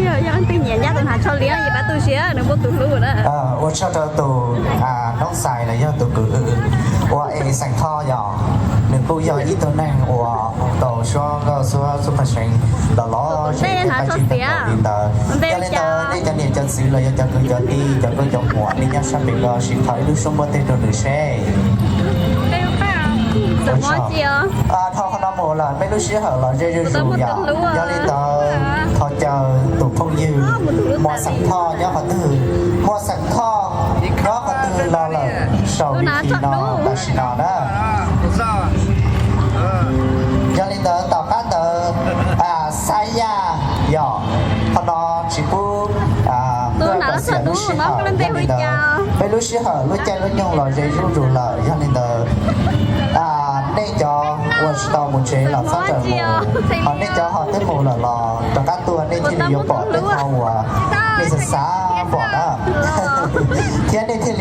呀，要对人家都拿超脸，一般都些，能不走路的。我晓得都น้องใส่了要都个我สั่งท่อยอหนึ่งกูยออีตัวนั่ง我都说个说สุภาษิตลอดใช้ภาษาจีนตลอดแต่要เล่น的นี่จะเนี่ยจะซื้อเลยจะก็จะดีจะก็จะหัวนี่ยังชอบเป็นก็สิถอยดูสมบูรณ์เต็มตัวหรือใช่ 什么鸡哦？ทอขนมละไม่รู้ชื่อเหรอเรื่อยๆรู้อย่างย้อนเลยต่อเขาจะตุกพงยืนหมอสังทอย่อเขาตื่นหมอสังทอย่อเขาตื่นรอเลยสาววิธีนอตาชินอนะย้อนเลยต่อต่อป้าต่อไซยาย่อขนมชิบูเพื่อนก็เสียรู้ชื่อเหรอย้อนเลยต่อไม่รู้ชื่อเหรอรู้ใจรู้ยงเหรอเรื่อยๆรู้เลยย้อนเลยต่อnên cho quân tàu một chế là phát triển mù họ nên cho họ tới mù là lò cho các tour nên chỉ điều bỏ tới thâu nên sẽ xá bỏ đó thế nên thì